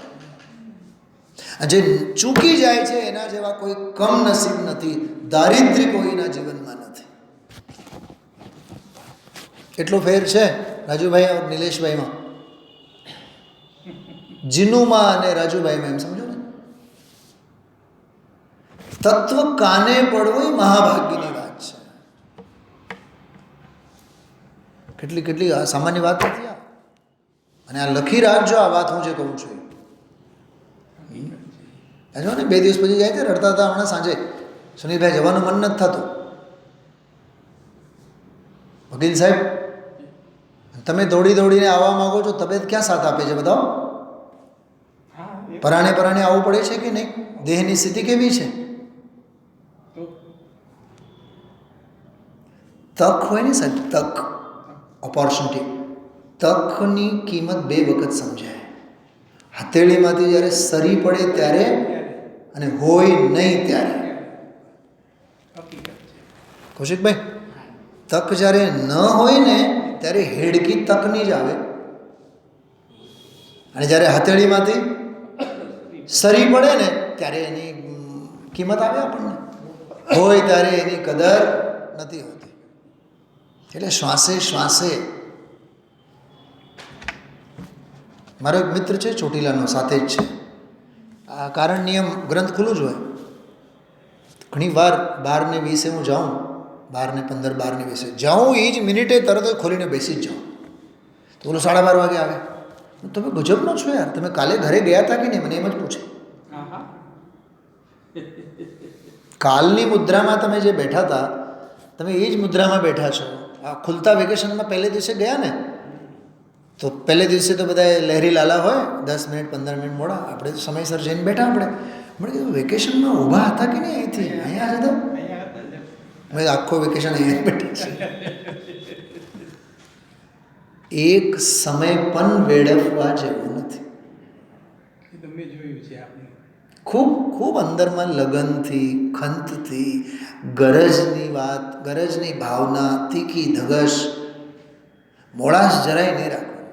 જે ચૂકી જાય છે એના જેવા કોઈ કમ નસીબ નથી, દારિદ્ર્ય કોઈના જીવનમાં નથી. એટલો ફેર છે રાજુભાઈ અને નિલેશભાઈમાં, જીનુમાં અને રાજુભાઈમાં, એમ સમજો ને. તત્વ કાને પડવું એ મહાભાગ્યની વાત છે. કેટલી કેટલી સામાન્ય વાત નથી આ. અને આ લખી રાખજો આ વાત હું જે કહું છું એ. જો ને 2 દિવસ પછી જાય છે, રડતા હતા હમણાં સાંજે, સુનિલભાઈ જવાનું મન નથી થતું. વકીલ સાહેબ, તમે દોડી દોડીને આવવા માંગો છો, તબિયત ક્યાં સાથ આપે છે બતાવો. પરાણે પરાણે આવવું પડે છે કે નહીં? દેહની સ્થિતિ કેવી છે? તક હોય ને સાહેબ, તક, ઓપોર્ચ્યુનિટી. તકની કિંમત 2 વખત સમજાય. હથેળીમાંથી જ્યારે સરી પડે ત્યારે, અને હોય નહીં ત્યારે. કૌશિકભાઈ, તક જ્યારે ન હોય ને ત્યારે હેડકી તકની જ આવે, અને જ્યારે હથેળીમાંથી સરી પડે ને ત્યારે એની કિંમત આવે આપણને. હોય ત્યારે એની કદર નથી હોતી. એટલે શ્વાસે શ્વાસે. મારો એક મિત્ર છે ચોટીલાનો, સાથે જ છે. આ કારણ નિયમ ગ્રંથ ખુલ્લું જ હોય. ઘણી વાર 12:20 હું જાઉં, 12:15, 12:20 જાઉં, એ જ મિનિટે તરત જ ખોલીને બેસી જ જાઉં. તો ઓલો 12:30 વાગે આવે. તમે ગજબનો છો યાર, તમે કાલે ઘરે ગયા હતા કે નહીં, મને એમ જ પૂછે. કાલની મુદ્રામાં તમે જે બેઠા હતા, તમે એ જ મુદ્રામાં બેઠા છો. આ ખુલતા વેકેશનમાં પહેલે દિવસે ગયા ને, તો પહેલે દિવસે તો બધા લહેરી લાલા હોય, 10 મિનિટ 15 મિનિટ મોડા. આપણે તો સમયસર જઈને બેઠા. આપણે કીધું વેકેશનમાં ઊભા હતા કે નહીં, અહીંથી અહીંયા જતા. મેં આખો વેકેશન અહીંયા બેઠા છે. એક સમય પણ વેડફવા જેવું નથી. ખૂબ ખૂબ અંદરમાં લગનથી, ખંતથી, ગરજની વાત, ગરજની ભાવના, તીખી ધગશ, મોડાશ જરાય નહીં રાખવું.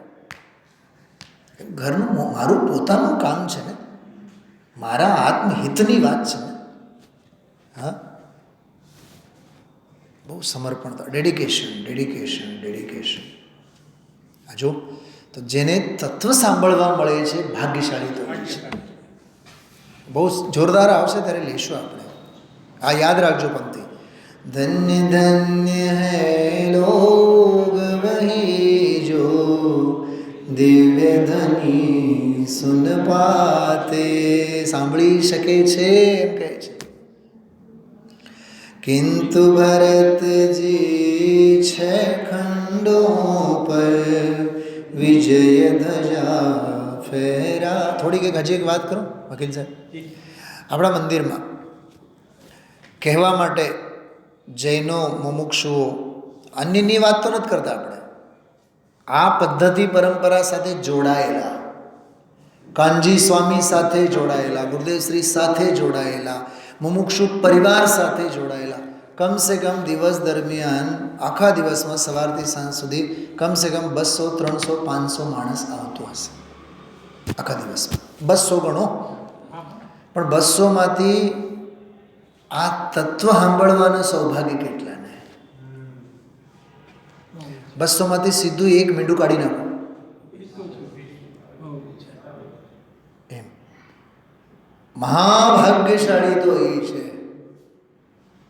ઘરનું મારું પોતાનું કામ છે ને, મારા આત્મહિતની વાત છે ને. હા, બહુ સમર્પણ, ડેડિકેશન, ડેડિકેશન, ડેડિકેશન. આ જો, તો જેને તત્વ સાંભળવા મળે છે ભાગ્યશાળી તો હોય છે. બહુ જોરદાર આવશે ત્યારે લેશું આપણે. આ યાદ રાખજો પંક્તિ. ધન્ય ધન્ય હૈ લોગ વહી જો દિવ્ય ધની સુન પાતે. સાંભળી શકે છે એમ કહે છે. કિંતુ ભરતજી 6 ખંડો પર વિજય ધજા ફેરા. થોડીક હજી એક વાત કરું વકીલ સાહેબ. આપણા મંદિરમાં કહેવા માટે જૈનો, મુમુક્ષુઓ, અન્યની વાત તો નથી કરતા આપણે, આ પદ્ધતિ પરંપરા સાથે જોડાયેલા, કાનજી સ્વામી સાથે જોડાયેલા, ગુરુદેવ શ્રી સાથે જોડાયેલા, મુમુક્ષુ પરિવાર સાથે જોડાયેલા, કમસે કમ દિવસ દરમિયાન આખા દિવસમાં સવારથી સાંજ સુધી કમસે કમ 200, 300, 500 માણસ આવતું હશે આખા દિવસમાં. 200 ગણો, પણ 200માંથી આ તત્વ સાંભળવાનું સૌભાગ્ય કેટલાને? 200માંથી સીધું એક મીંડું કાઢી નાખો એમ. મહાભાગ્યશાળી તો એ છે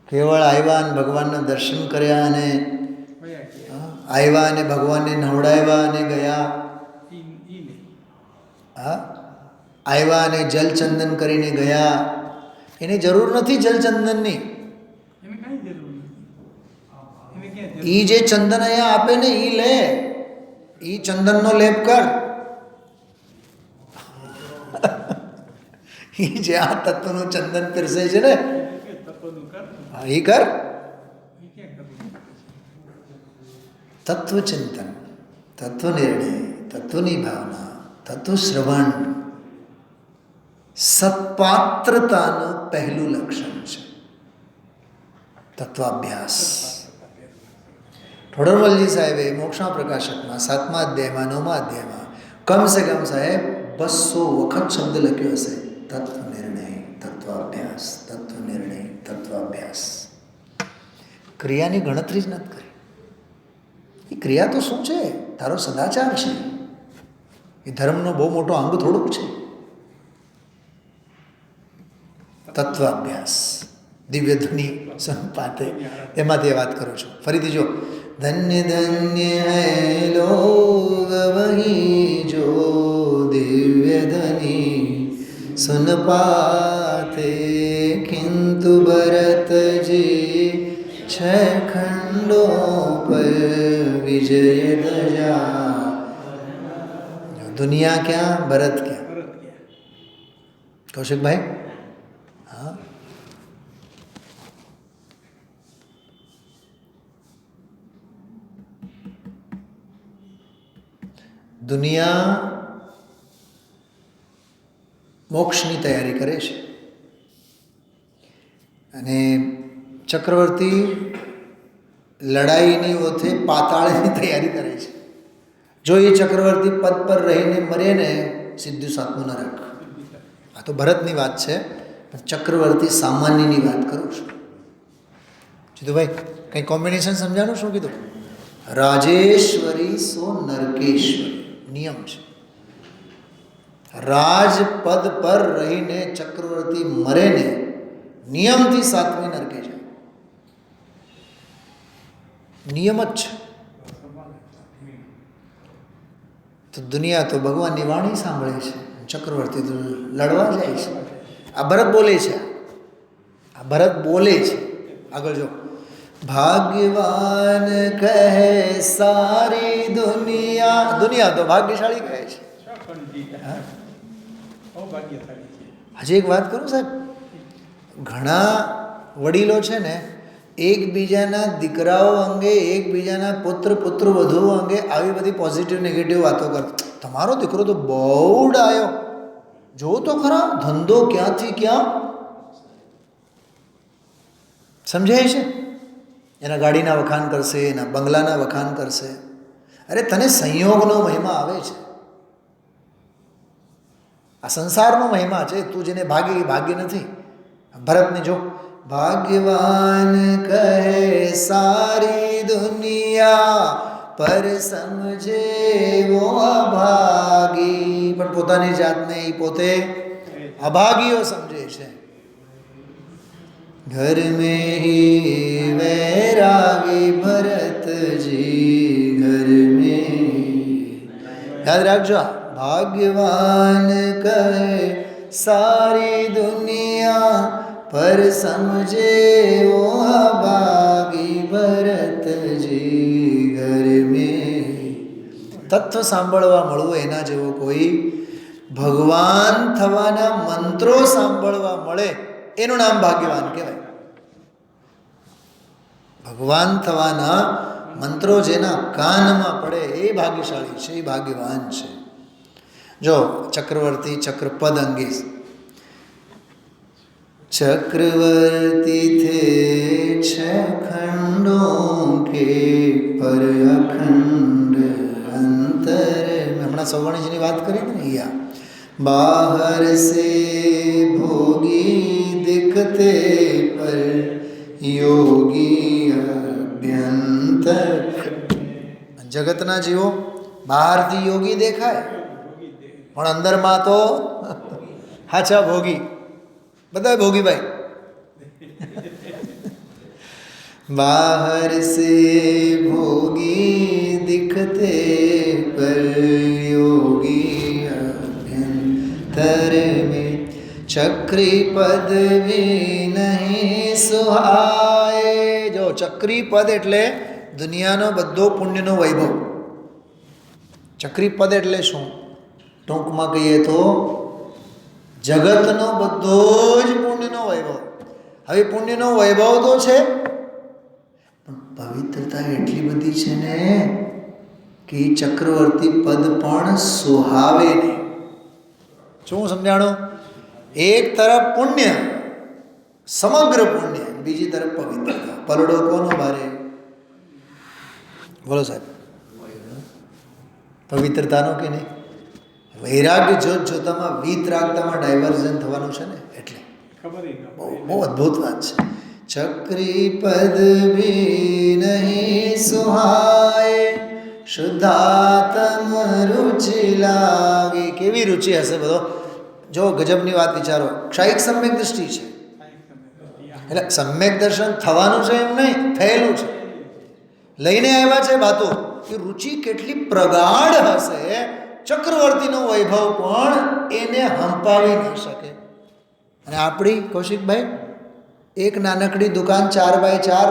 કેવળ આવ્યા અને ભગવાનના દર્શન કર્યા અને આવ્યા અને ભગવાનને નવડાવ્યા અને ગયા. હા, આવ્યા અને જલચંદન કરીને ગયા. એની જરૂર નથી જલચંદનની. ઈ જે ચંદન અહીંયા આપે ને ઈ લે, ઈ ચંદનનો લેપ કર. ઈ જે આ તત્વનું ચંદન પીરસે છે ને ઈ કર. તત્વચિંતન, તત્વ નિર્ણય, તત્વની ભાવના, તત્વ શ્રવણ સત્પાત્રતાનું પહેલું લક્ષણ છે. તત્વાભ્યાસ ઠોડરમલજી સાહેબે મોક્ષા પ્રકાશકમાં 7મા અધ્યાયમાં 9મા અધ્યાયમાં કમસે કમ સાહેબ 200 વખત શબ્દ લખ્યો હશે. તત્વ નિર્ણય, તત્વાભ્યાસ, તત્વ નિર્ણય, તત્વાભ્યાસ. ક્રિયાની ગણતરી જ નથી કરી. એ ક્રિયા તો શું છે? તારો સદાચાર છે. એ ધર્મનો બહુ મોટો અંગ થોડુંક છે. તત્વાભ્યાસ, દિવ્ય ધ્વનિ સંપાતે, એમાંથી વાત કરું છું. ફરીથી જો, ધન્ય ધન્ય હૈ લોગ વહી જો દિવ્ય ધ્વનિ સુન પાતે, કિંતુ ભરતજી છ ખંડો પર વિજય ધજા. દુનિયા ક્યાં, ભરત ક્યાં? કૌશિકભાઈ, હા, દુનિયા મોક્ષની તૈયારી કરે છે અને ચક્રવર્તી લડાઈની ઓથે પાતાળની તૈયારી કરે છે. જો એ ચક્રવર્તી પદ પર રહીને મરે ને સીધું સાતમું નરક. આ તો ભરતની વાત છે, પણ ચક્રવર્તી સામાન્યની વાત કરું છું. જીતુભાઈ, કંઈ કોમ્બિનેશન સમજાણું? શું કીધું? રાજેશ્વરી સો નરકેશ્વરી નિયમ છે. રાજપદ પર રહીને ચક્રવર્તી મરે ને નિયમથી સાતમી નરકે જાય. નિયમ જ છે. તો દુનિયા તો ભગવાનની વાણી સાંભળે છે, ચક્રવર્તી તો લડવા જાય છે. આ ભરત બોલે છે, આ ભરત બોલે છે. આગળ જો, ભાગ્યવાન કહે સારી દુનિયા. દુનિયા તો ભાગ્યશાળી કહે છે. હજી એક વાત કરું સાહેબ, ઘણા વડીલો છે ને એકબીજાના દીકરાઓ અંગે, એકબીજાના પુત્ર વધુ અંગે આવી બધી પોઝિટિવ નેગેટિવ વાતો કરતા. તમારો દીકરો તો બહુ ડાયો, જો તો ખરા ધંધો ક્યાંથી ક્યાં. સમજાય છે? એના ગાડીના વખાણ કરશે, એના બંગલાના વખાણ કરશે. અરે તને સંયોગનો મહિમા આવે છે, આ સંસારનો મહિમા છે. તું જેને ભાગ્ય એ ભાગ્ય નથી. ભરતને જો, ભાગ્યવાન કહે સારી દુનિયા પર સમજે વો અભાગી. પણ પોતાની જાતને એ પોતે અભાગીઓ સમજે છે. ઘર મેં હી વૈરાગી ભરતજી, ઘર મેં. યાદ રાખજો, ભાગ્યવાન કહે સારી દુનિયા પર સમજે વો અભાગી ભરતજી, ઘર મેં. તત્વ સાંભળવા મળવું એના જેવો કોઈ, ભગવાન થવાના મંત્રો સાંભળવા મળે એનું નામ ભાગ્યવાન કહેવાય. ભગવાન થવાના મંત્રો જેના કાનમાં પડે એ ભાગ્યશાળી છે, એ ભાગ્યવાન છે. જો ચક્રવર્તી ચક્રપદ અંગે चक्रवर्ती थे छह खंडों के पर अखंड अंतर. હમણાં સૌવર્ણીજીની વાત કરી ને અહીંયા, बाहर से भोगी दिखते पर योगी अभ्यंतर. જગતના જીવો બહારથી યોગી દેખાય પણ અંદરમાં તો હાચા ભોગી, બધા ભોગીભાઈ. बाहर से भोगी दिखते पर योगी अभ्यंतर में चक्री पद भी नहीं सुहाए. જો ચક્રી પદ એટલે દુનિયાનો બધો પુણ્યનો વૈભવ. ચક્રી પદ એટલે શું? ટૂંકમાં કહીએ તો જગતનો બધો જ પુણ્યનો વૈભવ. હવે પુણ્યનો વૈભવ તો છે પણ પવિત્રતા એટલી બધી છે ને કે ચક્રવર્તી પદ પણ સુહાવે નહીં. શું સમજાણું? એક તરફ પુણ્ય, સમગ્ર પુણ્ય, બીજી તરફ પવિત્રતા. પલડો કોનો ભારે? બોલો સાહેબ, પવિત્રતાનો કે નહીં? વૈરાગ્ય જોતામાં વિતરાગતામાં ડાયવર્ઝન થવાનું છે ને, એટલે બહુ અદ્ભુત વાત છે. ચક્રી પદ ભી નહીં સુહાય શુદ્ધાત્મ રુચિ લાગી. કેવી રુચિ હશે બધો? જો ગજબની વાત વિચારો. ક્ષાયિક સમ્યક દૃષ્ટિ છે એટલે સમ્યક દર્શન થવાનું છે એમ નહીં, થયેલું છે. લઈને આવ્યા છે વાતો. એ રુચિ કેટલી પ્રગાઢ હશે, ચક્રવર્તીનો વૈભવ પણ એને હંપાવી ન શકે. અને આપણી કૌશિકભાઈ એક નાનકડી દુકાન 4x4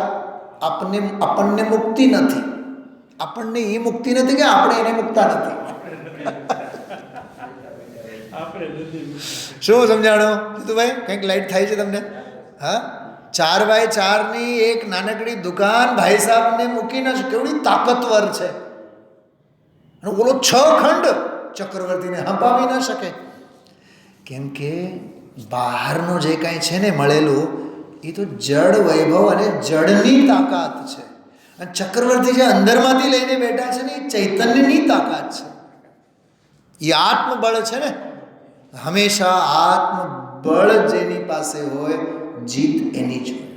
આપણને મુક્તિ નથી. આપણને એ મુક્તિ નથી કે આપણે એને મુકતા નથી. શું સમજાણો ભાઈ? કંઈક લાઈટ થાય છે તમને? હા, 4x4 એક નાનકડી દુકાન ભાઈ સાહેબને મૂકી ન શકે. કેવડી તાકતવર છે. અને બોલો 6 ખંડ ચક્રવર્તીને હંપાવી ન શકે. કેમ કે બહારનું જે કાંઈ છે ને મળેલું એ તો જડ વૈભવ અને જડની તાકાત છે. અને ચક્રવર્તી જે અંદરમાંથી લઈને બેઠા છે ને એ ચૈતન્યની તાકાત છે. એ આત્મબળ છે ને. હંમેશા આત્મબળ જેની પાસે હોય જીત એની જ હોય.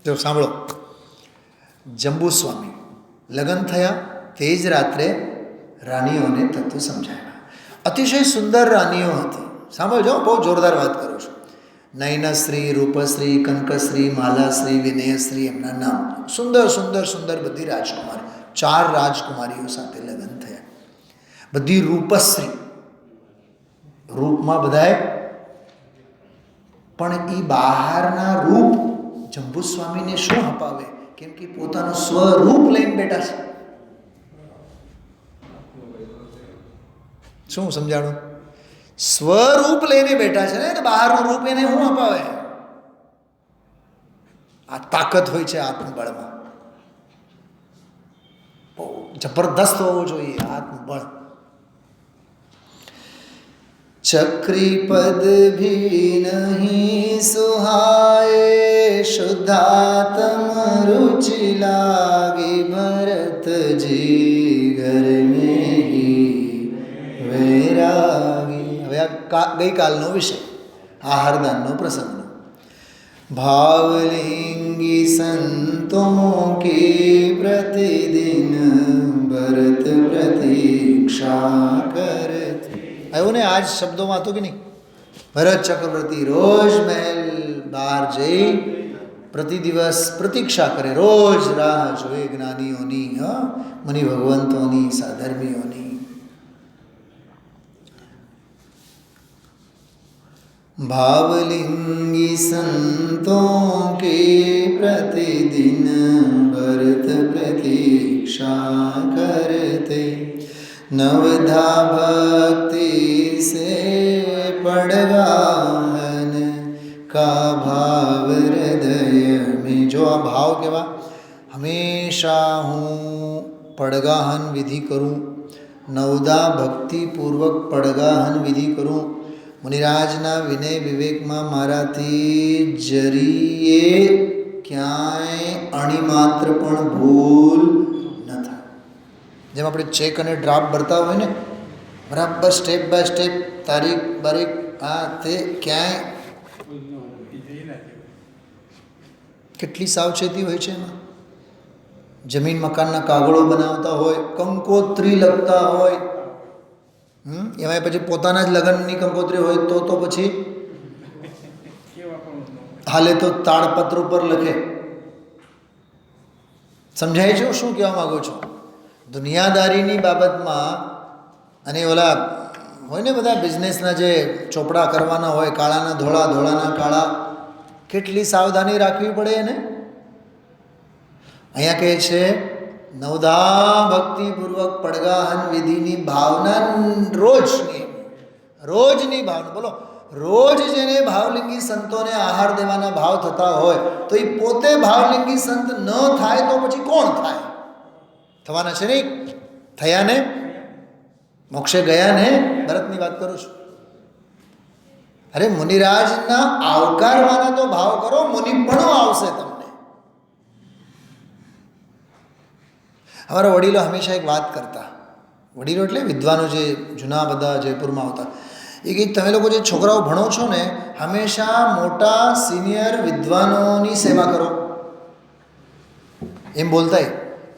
જો સાંભળો, જંબુ સ્વામી લગ્ન થયા તે જ રાત્રે રાણીઓને તત્વ સમજાવ્યા. અતિશય સુંદર રાણીઓ હતી. સાંભળજો, બહુ જોરદાર વાત કરું છું. નયનશ્રી, રૂપશ્રી, કનકશ્રી, માલાશ્રી, વિનયશ્રી એમના નામ. સુંદર સુંદર સુંદર બધી રાજકુમારી. 4 રાજકુમારીઓ સાથે લગ્ન થયા. બધી રૂપશ્રી, રૂપમાં બધાય. પણ એ બહારના રૂપ જંબુ સ્વામીને શું અપાવે? કેમ કે પોતાનું સ્વરૂપ લઈને બેઠા છે. શું સમજાણું? સ્વરૂપ લઈને બેઠા છે ને, બહારનું રૂપ એને શું અપાવે? આ તાકાત હોય છે આત્મબળમાં. બહુ જબરદસ્ત હોવો જોઈએ આત્મબળ. ચક્રી પદ ભી નહીં સુહાય શુદ્ધાત્મ રુચિ લાગી ભરતજી ઘર મેં વૈરાગી. હવે આ ગઈકાલનો વિષય, આહારદાનનો પ્રસંગનો. ભાવલિંગી સંતો કે પ્રતિદિન ભરત પ્રતીક્ષા કરતી. આવ્યું ને આજ શબ્દોમાં હતું કે નહીં? ભરત ચક્રવર્તી રોજ મહેલ બહાર જઈ પ્રતિ દિવસ પ્રતીક્ષા કરે, રોજ રાહ જોએ જ્ઞાનીઓની, મુનિ ભગવંતોની, સાધર્મીઓની. भावलिंगी संतों के प्रतिदिन भरत प्रतीक्षा करते नवधा भक्ति से पड़गाहन જો આ ભાવ કેવા, હંમેશા હું પડગાહન વિધિ કરું, નવદા ભક્તિપૂર્વક પડગાહન વિધિ કરું, મુનિરાજના વિનય વિવેકમાં મારાથી જરીએ ક્યાંય અણીમાત્ર પણ ભૂલ ન થાય. જેમ આપણે ચેક અને ડ્રાફ્ટ ભરતા હોય ને, બરાબર સ્ટેપ બાય સ્ટેપ તારીખ બારીખ આ તે ક્યાંય કેટલી સાવચેતી હોય છે એમાં. જમીન મકાનના કાગળો બનાવતા હોય, કંકોત્રી લખતા હોય, એમાં પછી પોતાના જ લગ્નની કંકોત્રી હોય તો પછી હાલે તો તાળપત્ર ઉપર લખે. સમજાય છે શું કહેવા માગું છું? દુનિયાદારીની બાબતમાં અને ઓલા હોય ને બધા બિઝનેસના જે ચોપડા કરવાના હોય, કાળાના ધોળા, ધોળાના કાળા, કેટલી સાવધાની રાખવી પડે એને. અહીંયા કહે છે નવદા ભક્તિપૂર્વક પડગાહન વિધિની ભાવના રોજની ભાવના. બોલો, રોજ જેને ભાવલિંગી સંતોને આહાર દેવાના ભાવ થતા હોય તો એ પોતે ભાવલિંગી સંત ન થાય તો પછી કોણ થાય? થવાના છે નહીં? થયા ને, મોક્ષે ગયા ને. ભરતની વાત કરું છું. અરે મુનિરાજના આવકારવાના તો ભાવ કરો, મુનિપણું આવશે તમને. અમારા વડીલો હંમેશા એક વાત કરતા, વડીલો એટલે વિદ્વાનો જે જૂના બધા જયપુરમાં આવતા, એ કે તમે લોકો જે છોકરાઓ ભણો છો ને, હંમેશા મોટા સિનિયર વિદ્વાનોની સેવા કરો. એમ બોલતા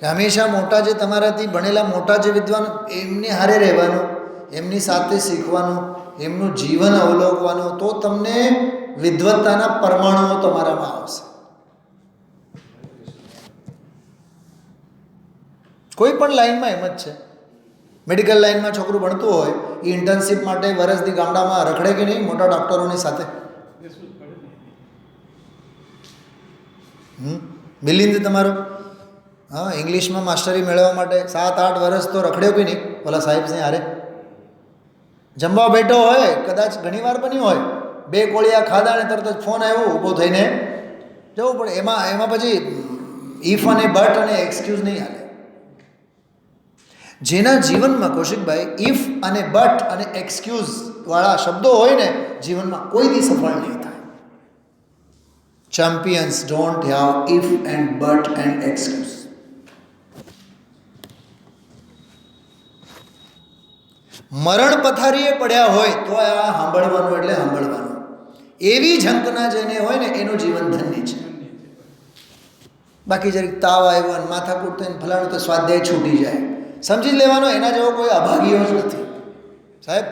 કે હંમેશા મોટા જે તમારાથી ભણેલા મોટા જે વિદ્વાનો એમની હારે રહેવાનું, એમની સાથે શીખવાનું, એમનું જીવન અવલોકવાનું, તો તમને વિદ્વત્તાના પરમાણુઓ તમારામાં આવશે. કોઈ પણ લાઈનમાં એમ જ છે. મેડિકલ લાઈનમાં છોકરું ભણતું હોય, એ ઇન્ટર્નશીપ માટે વરસથી ગામડામાં રખડે કે નહીં મોટા ડૉક્ટરોની સાથે? મિલિંદ તમારો ઇંગ્લિશમાં માસ્ટરી મેળવવા માટે 7-8 વર્ષ તો રખડ્યો કે નહીં ઓલા સાહેબને હારે? જમવા બેઠો હોય, કદાચ ઘણીવાર બન્યું હોય, 2 કોળિયા ખાધા ને તરત જ ફોન આવ્યો, ઊભો થઈને જવું પડે. એમાં પછી ઇફ અને બટ અને એક્સક્યુઝ નહીં હાલે. જેના જીવનમાં કૌશિકભાઈ ઇફ અને બટ અને એક્સક્યુઝ વાળા શબ્દો હોય ને, જીવનમાં કોઈ દી સફળ નહીં થાય. Champions don't have if and but and excuse. મરણ પથારીએ પડ્યા હોય તો આ સાંભળવાનું એટલે સાંભળવાનું. એવી ઝંકના જેને હોય ને એનું જીવન ધન્ય છે. બાકી જરીક તાવ આવ્યો અને માથાકૂટ થઈને ફલાણું તો સ્વાધ્યાય છૂટી જાય, સમજી જ લેવાનો એના જેવો કોઈ અભાગીઓ જ નથી સાહેબ.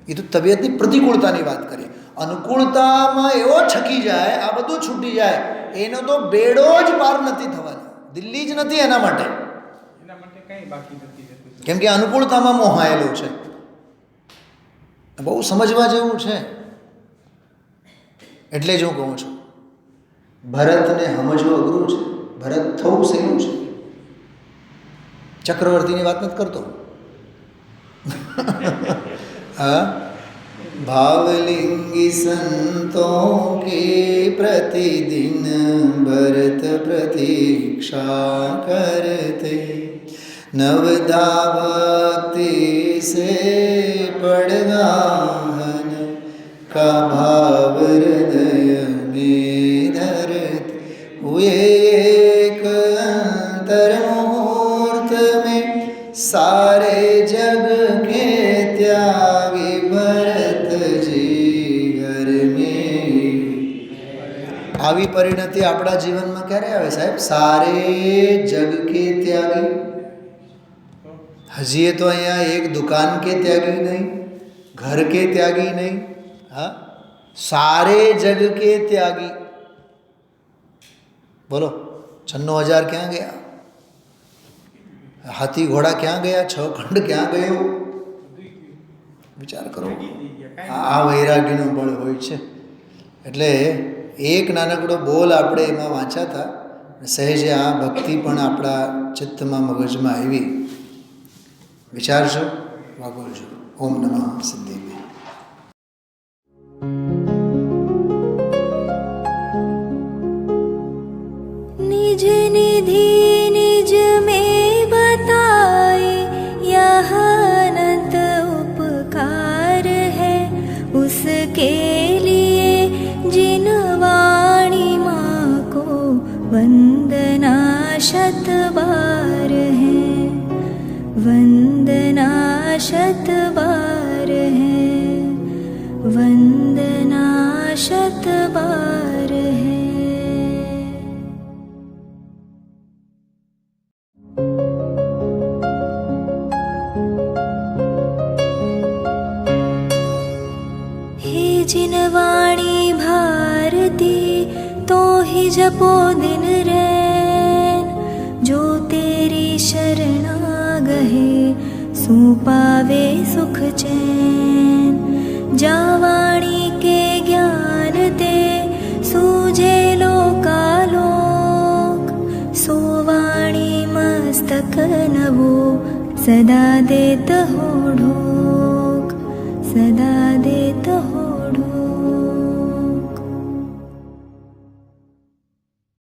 એ તો તબિયતની પ્રતિકૂળતાની વાત કરીએ. અનુકૂળતામાં એવો છકી જાય, આ બધું છૂટી જાય, એનો તો બેડો જ પાર નથી થવાનો. દિલ્હી જ નથી એના માટે કંઈ બાકી નથી, કેમ કે અનુકૂળતામાં મોહાયેલું છે. બહુ સમજવા જેવું છે. એટલે જ હું કહું છું, ભરતને સમજવું અઘરું છે, ભરત થવું સહેલું છે. ચક્રવર્તીની વાત નથી કરતો. હા, ભાવલિંગી સંતો કે પ્રતિદિન ભરત પ્રતીક્ષા કરતે, નવદા ભક્તિ સે પડગાહન का भाव हृदय में धरते हुए एक अंतर मुहूर्त में सारे जग के त्यागी भरत जी घर में. આવી પરિણતિ આપણા જીવનમાં ક્યારે આવે સાહેબ? સારે જગ કે ત્યાગી. હજી તો અહીંયા એક દુકાન કે ત્યાગી નહીં, ઘર કે ત્યાગી નહીં, હા, સારે જગ કે ત્યાગી. બોલો, 96,000 ક્યાં ગયા? હાથી ઘોડા ક્યાં ગયા? 6 ખંડ ક્યાં ગયો? વિચાર કરો. આ વૈરાગ્યનું બળ હોય છે. એટલે એક નાનકડો બોલ આપણે એમાં વાંચ્યા હતા, સહેજે આ ભક્તિ પણ આપણા ચિત્તમાં મગજમાં આવી. વિચારજો, વાગોલજો. ઓમ નમઃ સિદ્ધેશ્વરાય. शत बार है, वंदना शत बार है। हे जिनवाणी भारती तो ही जपो दिन रैन, जो तेरी शरणा गहे सो पावे सुख चैन। जावाणी के ज्ञान ते सूझे लोकालोक, सोवाणी मस्तक नवो सदा देत हो ढोक, सदा देत हो ढोक।